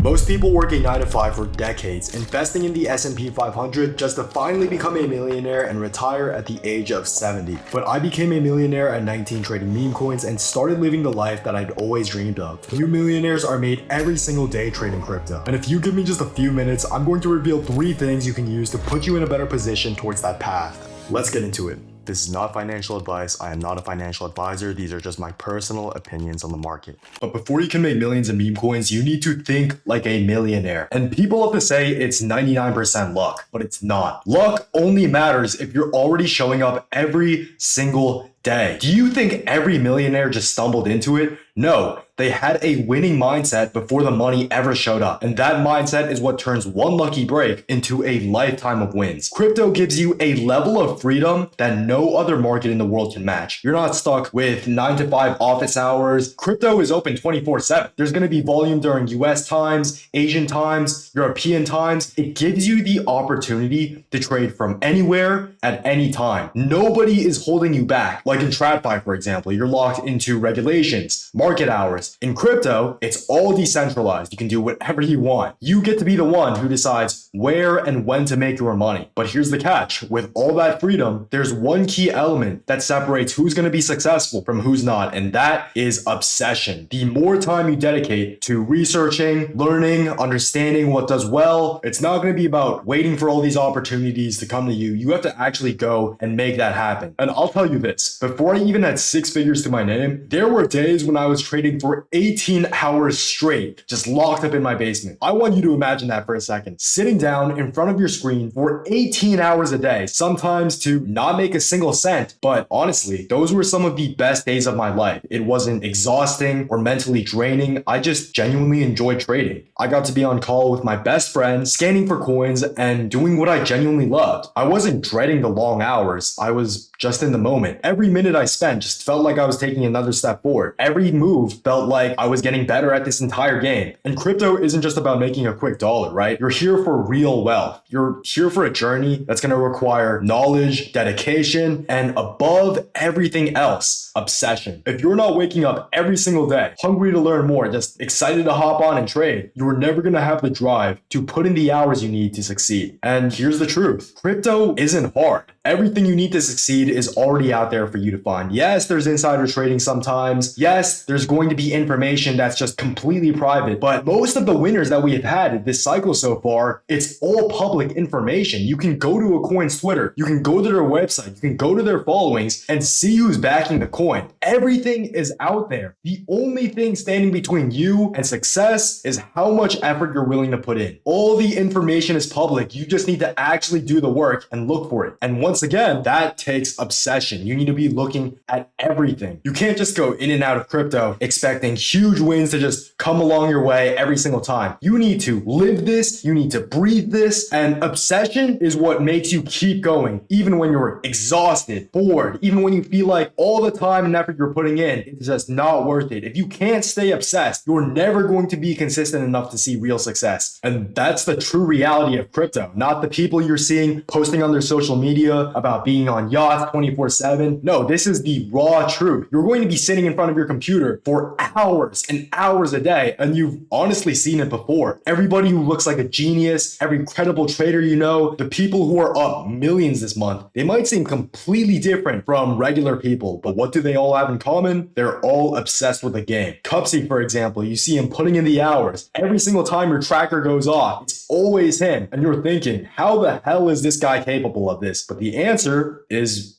Most people work a 9 to 5 for decades, investing in the S&P 500 just to finally become a millionaire and retire at the age of 70. But I became a millionaire at 19 trading meme coins and started living the life that I'd always dreamed of. New millionaires are made every single day trading crypto. And if you give me just a few minutes, I'm going to reveal 3 things you can use to put you in a better position towards that path. Let's get into it. This is not financial advice. I am not a financial advisor. These are just my personal opinions on the market. But before you can make millions in meme coins, you need to think like a millionaire. And people love to say it's 99% luck, but it's not. Luck only matters if you're already showing up every single day. Do you think every millionaire just stumbled into it? No, they had a winning mindset before the money ever showed up. And that mindset is what turns one lucky break into a lifetime of wins. Crypto gives you a level of freedom that no other market in the world can match. You're not stuck with 9 to 5 office hours. Crypto is open 24/7. There's going to be volume during US times, Asian times, European times. It gives you the opportunity to trade from anywhere at any time. Nobody is holding you back. Like in TradFi, for example, you're locked into regulations, market hours. In crypto, it's all decentralized. You can do whatever you want. You get to be the one who decides where and when to make your money. But here's the catch. With all that freedom, there's one key element that separates who's going to be successful from who's not, and that is obsession. The more time you dedicate to researching, learning, understanding what does well, it's not going to be about waiting for all these opportunities to come to you. You have to actually go and make that happen. And I'll tell you this, before I even had 6 figures to my name, there were days when I was trading for 18 hours straight, just locked up in my basement. I want you to imagine that for a second. Sitting down in front of your screen for 18 hours a day, sometimes to not make a single cent. But honestly, those were some of the best days of my life. It wasn't exhausting or mentally draining. I just genuinely enjoyed trading. I got to be on call with my best friend, scanning for coins and doing what I genuinely loved. I wasn't dreading the long hours. I was just in the moment. Every minute I spent just felt like I was taking another step forward. Every move felt like I was getting better at this entire game. And crypto isn't just about making a quick dollar, right? You're here for real wealth. You're here for a journey that's going to require knowledge, dedication, and above everything else, obsession. If you're not waking up every single day, hungry to learn more, just excited to hop on and trade, you're never going to have the drive to put in the hours you need to succeed. And here's the truth. Crypto isn't hard. Everything you need to succeed is already out there for you to find. Yes, there's insider trading sometimes. Yes, there's going to be information that's just completely private. But most of the winners that we have had this cycle so far, it's all public information. You can go to a coin's Twitter. You can go to their website. You can go to their followings and see who's backing the coin. Everything is out there. The only thing standing between you and success is how much effort you're willing to put in. All the information is public. You just need to actually do the work and look for it. And once again, that takes obsession. You need to be looking at everything. You can't just go in and out of crypto expecting huge wins to just come along your way every single time. You need to live this. You need to breathe this. And obsession is what makes you keep going, even when you're exhausted, bored, even when you feel like all the time and effort you're putting in is just not worth it. If you can't stay obsessed, you're never going to be consistent enough to see real success. And that's the true reality of crypto, not the people you're seeing posting on their social media about being on yachts 24/7. No, this is the raw truth. You're going to be sitting in front of your computer for hours and hours a day, and you've honestly seen it before. Everybody who looks like a genius, every credible trader you know, the people who are up millions this month, they might seem completely different from regular people, but what do they all have in common? They're all obsessed with the game. Cupsy, for example, you see him putting in the hours. Every single time your tracker goes off, it's always him, and you're thinking, how the hell is this guy capable of this? But the answer is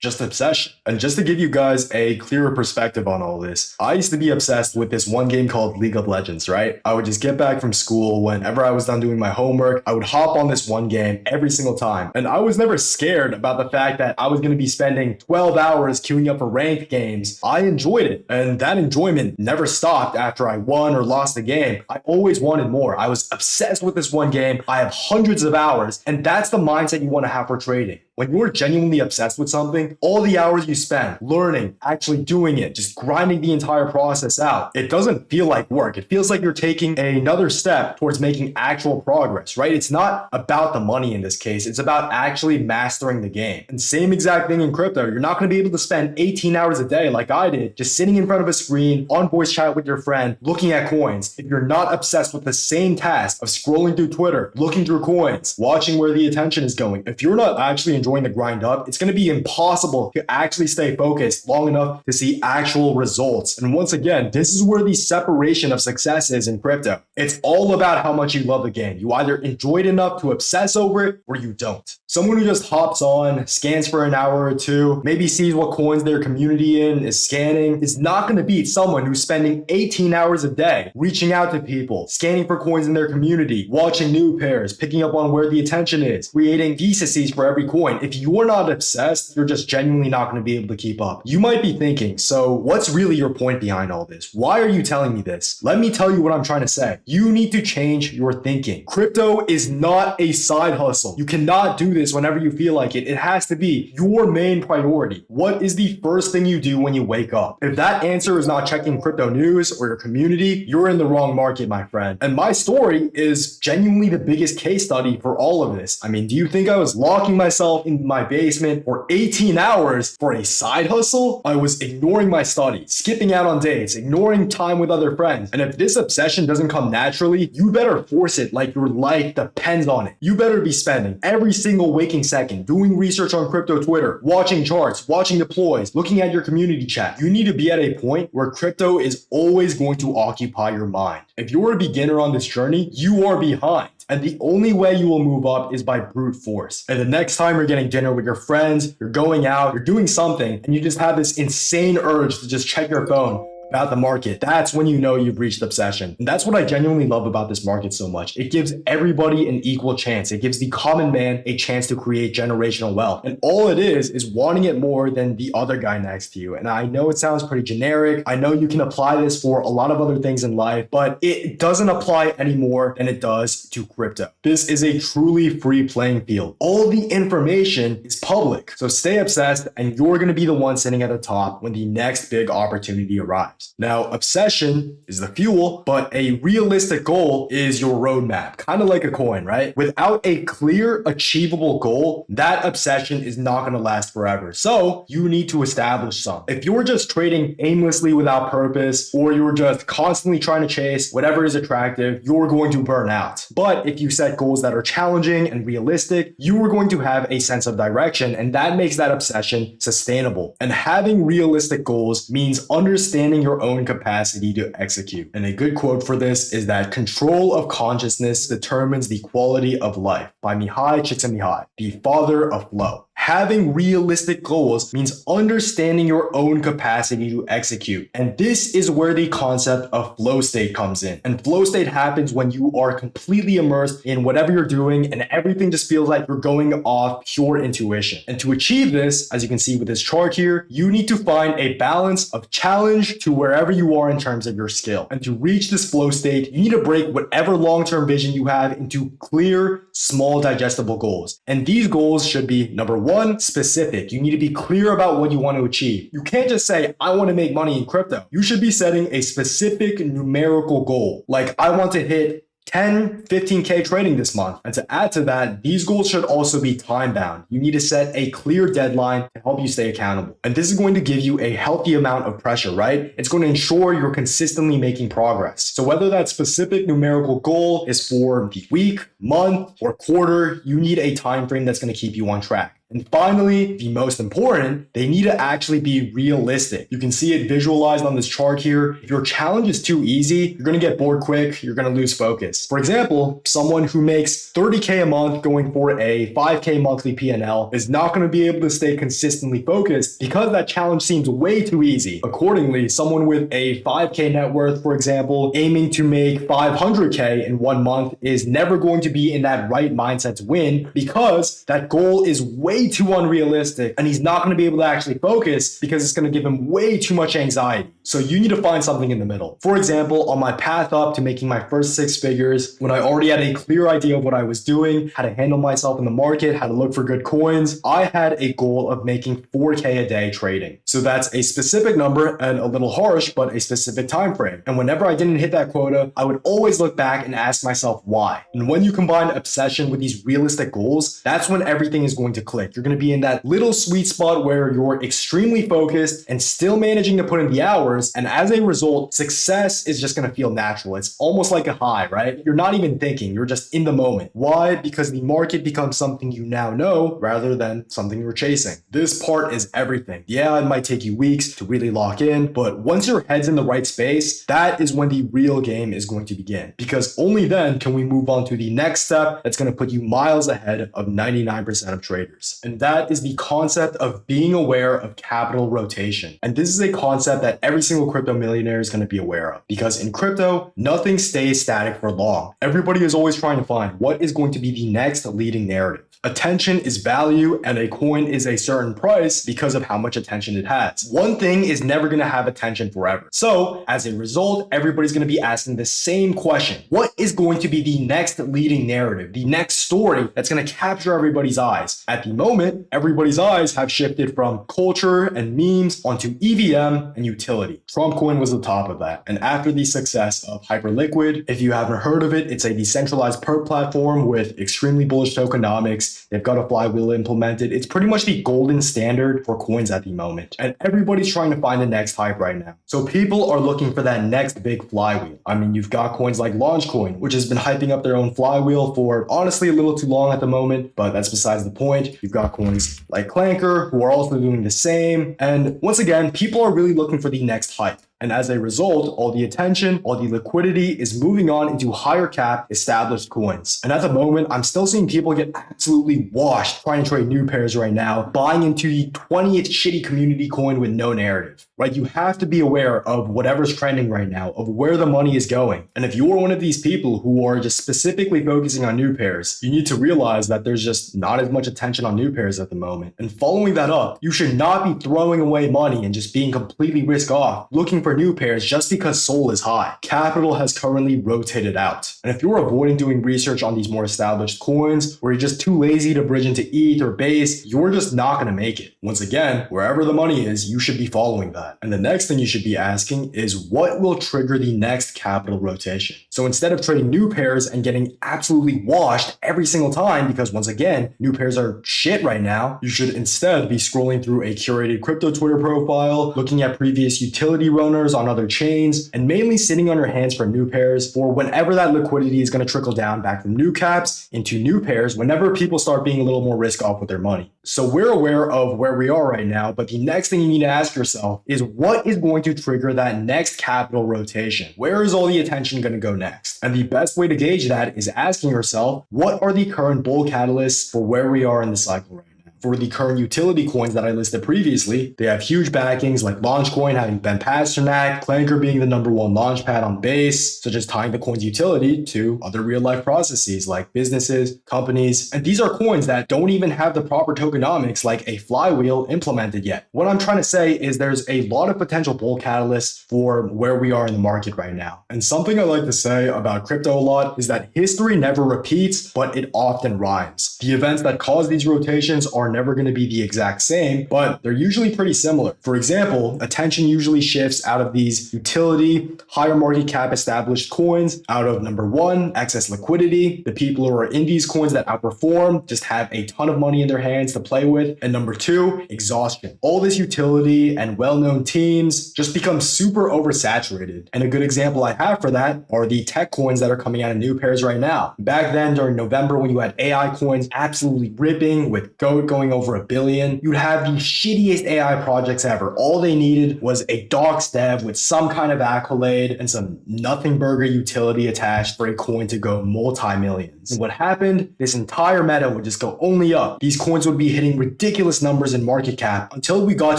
just obsession. And just to give you guys a clearer perspective on all this, I used to be obsessed with this one game called League of Legends, right? I would just get back from school. Whenever I was done doing my homework, I would hop on this one game every single time. And I was never scared about the fact that I was going to be spending 12 hours queuing up for ranked games. I enjoyed it. And that enjoyment never stopped after I won or lost a game. I always wanted more. I was obsessed with this one game. I have hundreds of hours. And that's the mindset you want to have for trading. When you're genuinely obsessed with something, all the hours you spend learning, actually doing it, just grinding the entire process out, it doesn't feel like work. It feels like you're taking another step towards making actual progress, right? It's not about the money in this case. It's about actually mastering the game. And same exact thing in crypto. You're not going to be able to spend 18 hours a day like I did, just sitting in front of a screen on voice chat with your friend, looking at coins, if you're not obsessed with the same task of scrolling through Twitter, looking through coins, watching where the attention is going. If you're not actually enjoying the grind up, it's going to be impossible to actually stay focused long enough to see actual results. And once again, this is where the separation of success is in crypto. It's all about how much you love the game. You either enjoy it enough to obsess over it or you don't. Someone who just hops on, scans for an hour or two, maybe sees what coins their community in is scanning, is not going to beat someone who's spending 18 hours a day reaching out to people, scanning for coins in their community, watching new pairs, picking up on where the attention is, creating theses for every coin. If you're not obsessed, you're just genuinely not going to be able to keep up. You might be thinking, so what's really your point behind all this? Why are you telling me this? Let me tell you what I'm trying to say. You need to change your thinking. Crypto is not a side hustle. You cannot do this whenever you feel like it. It has to be your main priority. What is the first thing you do when you wake up? If that answer is not checking crypto news or your community, you're in the wrong market, my friend. And my story is genuinely the biggest case study for all of this. I mean, do you think I was locking myself in my basement for 18 hours for a side hustle? I was ignoring my studies, skipping out on dates, ignoring time with other friends. And if this obsession doesn't come naturally, you better force it like your life depends on it. You better be spending every single waking second doing research on crypto Twitter, watching charts, watching deploys, looking at your community chat. You need to be at a point where crypto is always going to occupy your mind. If you're a beginner on this journey, you are behind. And the only way you will move up is by brute force. And the next time you're getting dinner with your friends, you're going out, you're doing something, and you just have this insane urge to just check your phone about the market, that's when you know you've reached obsession. And that's what I genuinely love about this market so much. It gives everybody an equal chance. It gives the common man a chance to create generational wealth. And all it is wanting it more than the other guy next to you. And I know it sounds pretty generic. I know you can apply this for a lot of other things in life, but it doesn't apply any more than it does to crypto. This is a truly free playing field. All the information is public. So stay obsessed and you're going to be the one sitting at the top when the next big opportunity arrives. Now, obsession is the fuel, but a realistic goal is your roadmap, kind of like a coin, right? Without a clear, achievable goal, that obsession is not going to last forever. So you need to establish some. If you're just trading aimlessly without purpose, or you're just constantly trying to chase whatever is attractive, you're going to burn out. But if you set goals that are challenging and realistic, you are going to have a sense of direction, and that makes that obsession sustainable. And having realistic goals means understanding your own capacity to execute. And a good quote for this is that control of consciousness determines the quality of life by Mihai Csikszentmihalyi, the father of flow. Having realistic goals means understanding your own capacity to execute. And this is where the concept of flow state comes in. And flow state happens when you are completely immersed in whatever you're doing and everything just feels like you're going off pure intuition. And to achieve this, as you can see with this chart here, you need to find a balance of challenge to wherever you are in terms of your skill. And to reach this flow state, you need to break whatever long-term vision you have into clear, small, digestible goals. And these goals should be number one, specific. You need to be clear about what you want to achieve. You can't just say, I want to make money in crypto. You should be setting a specific numerical goal. Like, I want to hit 10, 15K trading this month. And to add to that, these goals should also be time bound. You need to set a clear deadline to help you stay accountable. And this is going to give you a healthy amount of pressure, right? It's going to ensure you're consistently making progress. So whether that specific numerical goal is for the week, month, or quarter, you need a time frame that's going to keep you on track. And finally, the most important, they need to actually be realistic. You can see it visualized on this chart here. If your challenge is too easy, you're going to get bored quick, you're going to lose focus. For example, someone who makes 30K a month going for a 5K monthly P&L is not going to be able to stay consistently focused because that challenge seems way too easy. Accordingly, someone with a 5K net worth, for example, aiming to make 500K in 1 month is never going to be in that right mindset to win because that goal is way way too unrealistic and he's not going to be able to actually focus because it's going to give him way too much anxiety. So you need to find something in the middle. For example, on my path up to making my first 6 figures, when I already had a clear idea of what I was doing, how to handle myself in the market, how to look for good coins, I had a goal of making 4K a day trading. So that's a specific number and a little harsh, but a specific time frame. And whenever I didn't hit that quota, I would always look back and ask myself why. And when you combine obsession with these realistic goals, that's when everything is going to click. You're going to be in that little sweet spot where you're extremely focused and still managing to put in the hours. And as a result, success is just going to feel natural. It's almost like a high, right? You're not even thinking, you're just in the moment. Why? Because the market becomes something you now know rather than something you're chasing. This part is everything. Yeah, it might take you weeks to really lock in, but once your head's in the right space, that is when the real game is going to begin. Because only then can we move on to the next step that's going to put you miles ahead of 99% of traders. And that is the concept of being aware of capital rotation. And this is a concept that every single crypto millionaire is going to be aware of. Because in crypto, nothing stays static for long. Everybody is always trying to find what is going to be the next leading narrative. Attention is value and a coin is a certain price because of how much attention it has. One thing is never going to have attention forever. So as a result, everybody's going to be asking the same question. What is going to be the next leading narrative, the next story that's going to capture everybody's eyes? At the moment, everybody's eyes have shifted from culture and memes onto EVM and utility. Trump coin was the top of that. And after the success of Hyperliquid, if you haven't heard of it, it's a decentralized perp platform with extremely bullish tokenomics. They've got a flywheel implemented. It's pretty much the golden standard for coins at the moment. And everybody's trying to find the next hype right now. So people are looking for that next big flywheel. I mean, you've got coins like Launchcoin, which has been hyping up their own flywheel for honestly a little too long at the moment, but that's besides the point. You've got coins like Clanker, who are also doing the same. And once again, people are really looking for the next hype. And as a result, all the attention, all the liquidity is moving on into higher cap established coins. And at the moment, I'm still seeing people get absolutely washed trying to trade new pairs right now, buying into the 20th shitty community coin with no narrative. Right? You have to be aware of whatever's trending right now, of where the money is going. And if you are one of these people who are just specifically focusing on new pairs, you need to realize that there's just not as much attention on new pairs at the moment. And following that up, you should not be throwing away money and just being completely risk off, looking for new pairs just because SOL is high. Capital has currently rotated out. And if you're avoiding doing research on these more established coins, or you're just too lazy to bridge into ETH or Base, you're just not going to make it. Once again, wherever the money is, you should be following that. And the next thing you should be asking is what will trigger the next capital rotation? So instead of trading new pairs and getting absolutely washed every single time, because once again, new pairs are shit right now, you should instead be scrolling through a curated crypto Twitter profile, looking at previous utility runners on other chains, and mainly sitting on your hands for new pairs for whenever that liquidity is going to trickle down back from new caps into new pairs whenever people start being a little more risk off with their money. So we're aware of where we are right now, but the next thing you need to ask yourself is what is going to trigger that next capital rotation? Where is all the attention going to go next? And the best way to gauge that is asking yourself, what are the current bull catalysts for where we are in the cycle right now? For the current utility coins that I listed previously, they have huge backings like Launchcoin having Ben Pasternak, Clanker being the #1 launchpad on Base, such as tying the coin's utility to other real-life processes like businesses, companies, and these are coins that don't even have the proper tokenomics like a flywheel implemented yet. What I'm trying to say is there's a lot of potential bull catalysts for where we are in the market right now. And something I like to say about crypto a lot is that history never repeats, but it often rhymes. The events that cause these rotations are never going to be the exact same, but they're usually pretty similar. For example, attention usually shifts out of these utility, higher market cap established coins, out of #1, excess liquidity. The people who are in these coins that outperform just have a ton of money in their hands to play with. And #2, exhaustion. All this utility and well-known teams just become super oversaturated. And a good example I have for that are the tech coins that are coming out of new pairs right now. Back then during November when you had AI coins absolutely ripping with GOAT going over $1 billion, you'd have the shittiest AI projects ever. All they needed was a docs dev with some kind of accolade and some nothing burger utility attached for a coin to go multi-millions. And what happened? This entire meta would just go only up. These coins would be hitting ridiculous numbers in market cap until we got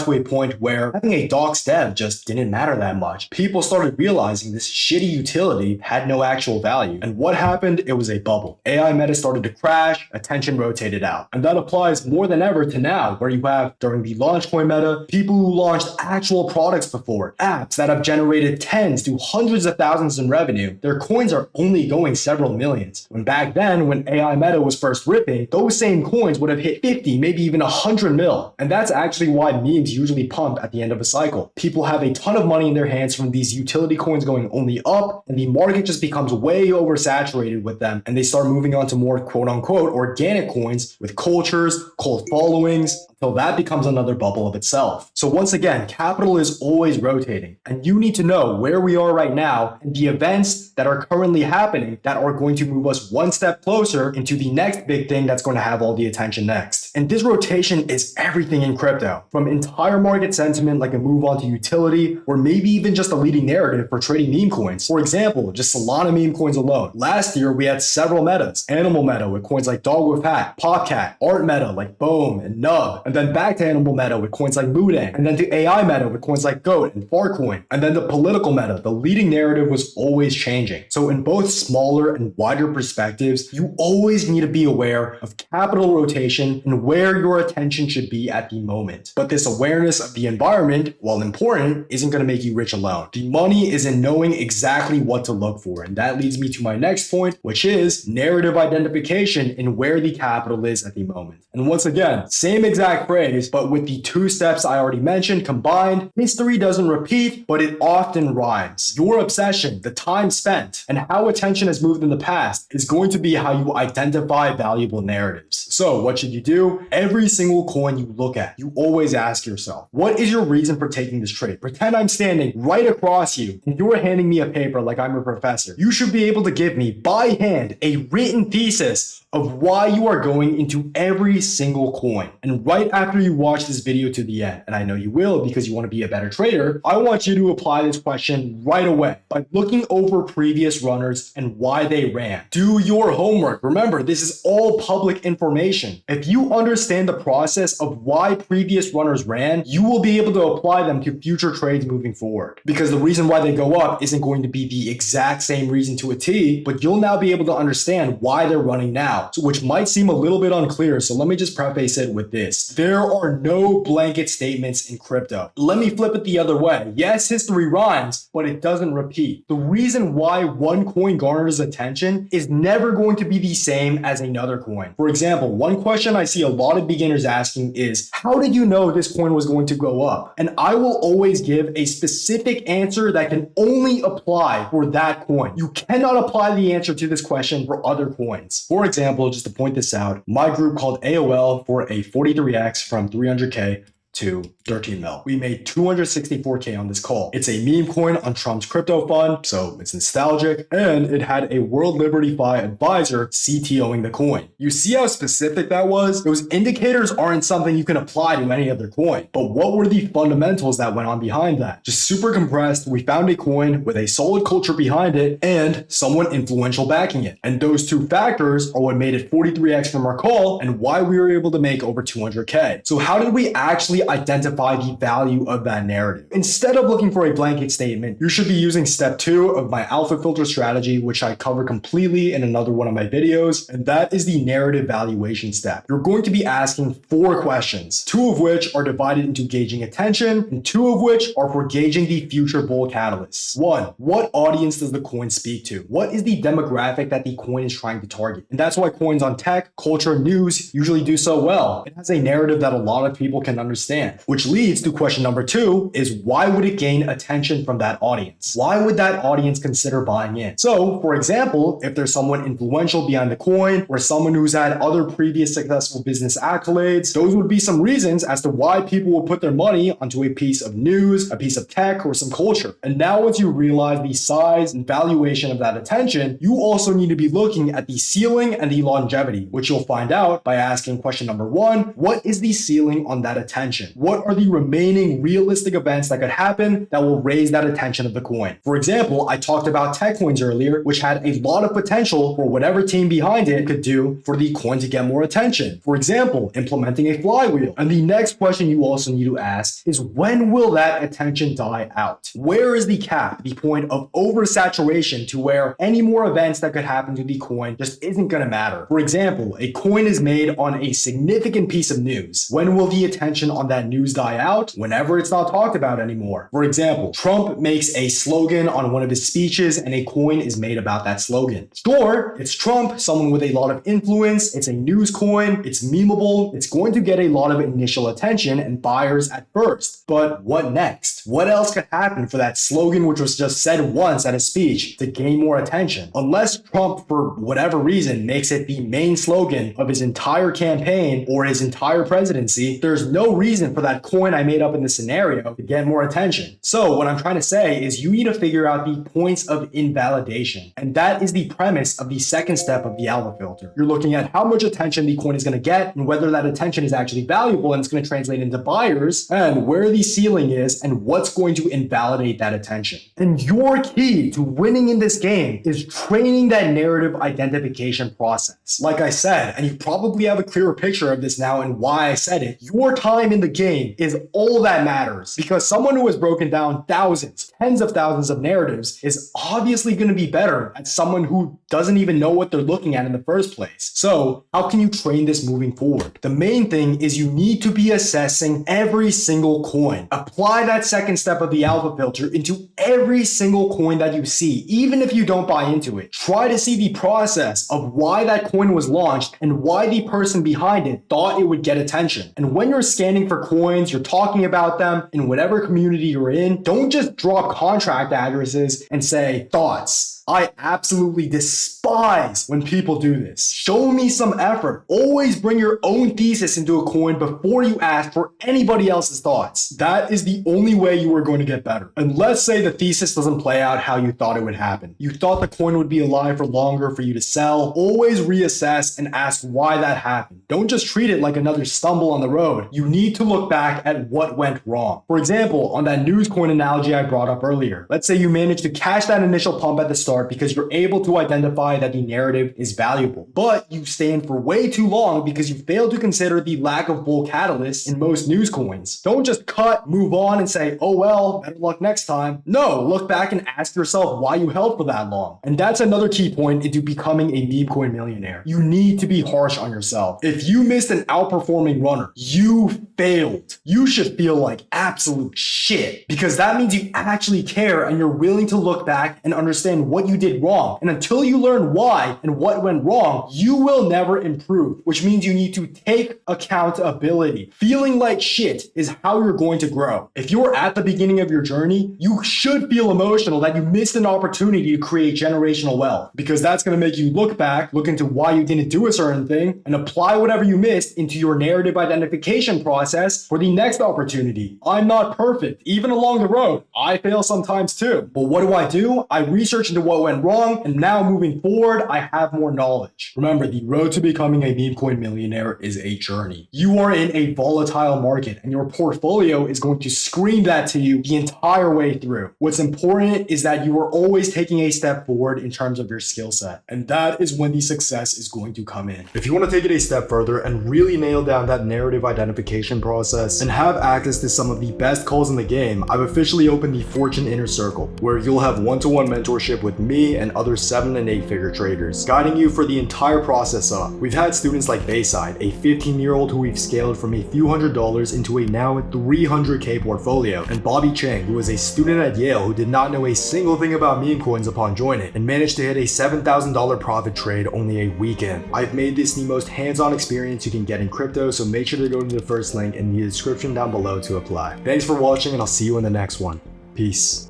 to a point where having a docs dev just didn't matter that much. People started realizing this shitty utility had no actual value. And what happened? It was a bubble. AI meta started to crash, attention rotated out. And that applies more than ever to now, where you have, during the launch coin meta, people who launched actual products before, apps that have generated tens to hundreds of thousands in revenue. Their coins are only going several millions. When back then, when AI meta was first ripping, those same coins would have hit 50, maybe even 100 mil. And that's actually why memes usually pump at the end of a cycle. People have a ton of money in their hands from these utility coins going only up, and the market just becomes way oversaturated with them, and they start moving on to more quote-unquote organic coins with cultures, cult followings, until that becomes another bubble of itself. So once again, capital is always rotating, and you need to know where we are right now and the events that are currently happening that are going to move us one step closer into the next big thing that's going to have all the attention next. And this rotation is everything in crypto, from entire market sentiment like a move on to utility, or maybe even just a leading narrative for trading meme coins. For example, just Solana meme coins alone. Last year, we had several metas. Animal meta with coins like Dog with Hat, Popcat, art meta like Boom and Nub, and then back to animal meta with coins like Moodang, and then to AI meta with coins like Goat and Farcoin, and then the political meta. The leading narrative was always changing. So in both smaller and wider perspectives, you always need to be aware of capital rotation and where your attention should be at the moment. But this awareness of the environment, while important, isn't going to make you rich alone. The money is in knowing exactly what to look for. And that leads me to my next point, which is narrative identification and where the capital is at the moment. And once again, same exact phrase, but with the two steps I already mentioned combined, history doesn't repeat, but it often rhymes. Your obsession, the time spent, and how attention has moved in the past is going to be how you identify valuable narratives. So what should you do? Every single coin you look at, you always ask yourself, what is your reason for taking this trade? Pretend I'm standing right across you and you're handing me a paper like I'm a professor. You should be able to give me by hand a written thesis of why you are going into every single coin. And right after you watch this video to the end, and I know you will because you want to be a better trader, I want you to apply this question right away by looking over previous runners and why they ran. Do your homework. Remember, this is all public information. If you understand the process of why previous runners ran, you will be able to apply them to future trades moving forward. Because the reason why they go up isn't going to be the exact same reason to a T, but you'll now be able to understand why they're running now. Which might seem a little bit unclear, so let me just preface it with this. There are no blanket statements in crypto. Let me flip it the other way. Yes, history rhymes, but it doesn't repeat. The reason why one coin garners attention is never going to be the same as another coin. For example, one question I see a lot of beginners asking is, how did you know this coin was going to go up? And I will always give a specific answer that can only apply for that coin. You cannot apply the answer to this question for other coins. For example, just to point this out, my group called AOL for a 43x from 300K to 13 mil. We made 264K on this call. It's a meme coin on Trump's crypto fund, so it's nostalgic, and it had a World Liberty Fi advisor CTOing the coin. You see how specific that was? Those indicators aren't something you can apply to any other coin. But what were the fundamentals that went on behind that? Just super compressed, we found a coin with a solid culture behind it and someone influential backing it. And those two factors are what made it 43x from our call and why we were able to make over 200K. So how did we actually identify the value of that narrative? Instead of looking for a blanket statement, you should be using step 2 of my alpha filter strategy, which I cover completely in another one of my videos, and that is the narrative valuation step. You're going to be asking 4 questions, 2 of which are divided into gauging attention, and 2 of which are for gauging the future bull catalysts. 1, what audience does the coin speak to? What is the demographic that the coin is trying to target? And that's why coins on tech, culture, news usually do so well. It has a narrative that a lot of people can understand. Which leads to question number 2 is, why would it gain attention from that audience? Why would that audience consider buying in? So for example, if there's someone influential behind the coin or someone who's had other previous successful business accolades, those would be some reasons as to why people will put their money onto a piece of news, a piece of tech, or some culture. And now once you realize the size and valuation of that attention, you also need to be looking at the ceiling and the longevity, which you'll find out by asking question number 1, what is the ceiling on that attention? attention? What are the remaining realistic events that could happen that will raise that attention of the coin? For example, I talked about tech coins earlier, which had a lot of potential for whatever team behind it could do for the coin to get more attention. For example, implementing a flywheel. And the next question you also need to ask is, when will that attention die out? Where is the cap, the point of oversaturation to where any more events that could happen to the coin just isn't going to matter? For example, a coin is made on a significant piece of news. When will the attention on that news die out? Whenever it's not talked about anymore. For example, Trump makes a slogan on one of his speeches and a coin is made about that slogan. Sure, it's Trump, someone with a lot of influence, it's a news coin, it's memeable, it's going to get a lot of initial attention and buyers at first. But what next? What else could happen for that slogan, which was just said once at a speech, to gain more attention? Unless Trump, for whatever reason, makes it the main slogan of his entire campaign or his entire presidency, there's no reason for that coin I made up in this scenario to get more attention. So what I'm trying to say is you need to figure out the points of invalidation. And that is the premise of the second step of the alpha filter. You're looking at how much attention the coin is going to get and whether that attention is actually valuable and it's going to translate into buyers, and where the ceiling is and what's going to invalidate that attention. And your key to winning in this game is training that narrative identification process. Like I said, and you probably have a clearer picture of this now and why I said it, your time in the game is all that matters, because someone who has broken down thousands, tens of thousands of narratives is obviously going to be better at someone who doesn't even know what they're looking at in the first place. So how can you train this moving forward? The main thing is you need to be assessing every single coin. Apply that second step of the alpha filter into every single coin that you see, even if you don't buy into it. Try to see the process of why that coin was launched and why the person behind it thought it would get attention. And when you're scanning for coins, you're talking about them in whatever community you're in, don't just drop contract addresses and say thoughts. I absolutely despise when people do this. Show me some effort. Always bring your own thesis into a coin before you ask for anybody else's thoughts. That is the only way you are going to get better. And let's say the thesis doesn't play out how you thought it would happen. You thought the coin would be alive for longer for you to sell. Always reassess and ask why that happened. Don't just treat it like another stumble on the road. You need to look back at what went wrong. For example, on that news coin analogy I brought up earlier, let's say you managed to catch that initial pump at the start because you're able to identify that the narrative is valuable, but you stay in for way too long because you fail to consider the lack of bull catalysts in most news coins. Don't just cut, move on, and say, oh well, better luck next time. No, look back and ask yourself why you held for that long. And that's another key point into becoming a meme coin millionaire. You need to be harsh on yourself. If you missed an outperforming runner, you failed. You should feel like absolute shit, because that means you actually care and you're willing to look back and understand what you did wrong. And until you learn why and what went wrong, you will never improve, which means you need to take accountability. Feeling like shit is how you're going to grow. If you're at the beginning of your journey, you should feel emotional that you missed an opportunity to create generational wealth, because that's going to make you look back, look into why you didn't do a certain thing, and apply whatever you missed into your narrative identification process for the next opportunity. I'm not perfect. Even along the road, I fail sometimes too. But what do? I research into what went wrong, and now moving forward, I have more knowledge. Remember, the road to becoming a meme coin millionaire is a journey. You are in a volatile market, and your portfolio is going to scream that to you the entire way through. What's important is that you are always taking a step forward in terms of your skill set, and that is when the success is going to come in. If you want to take it a step further and really nail down that narrative identification process and have access to some of the best calls in the game, I've officially opened the Fortune Inner Circle, where you'll have one-to-one mentorship with me and other 7 and 8 figure traders, guiding you for the entire process up. We've had students like Bayside, a 15-year-old who we've scaled from a few $100s into a now $300K portfolio, and Bobby Chang, who was a student at Yale who did not know a single thing about meme coins upon joining and managed to hit a $7,000 profit trade only a weekend. I've made this the most hands-on experience you can get in crypto, so make sure to go to the first link in the description down below to apply. Thanks for watching, and I'll see you in the next one. Peace.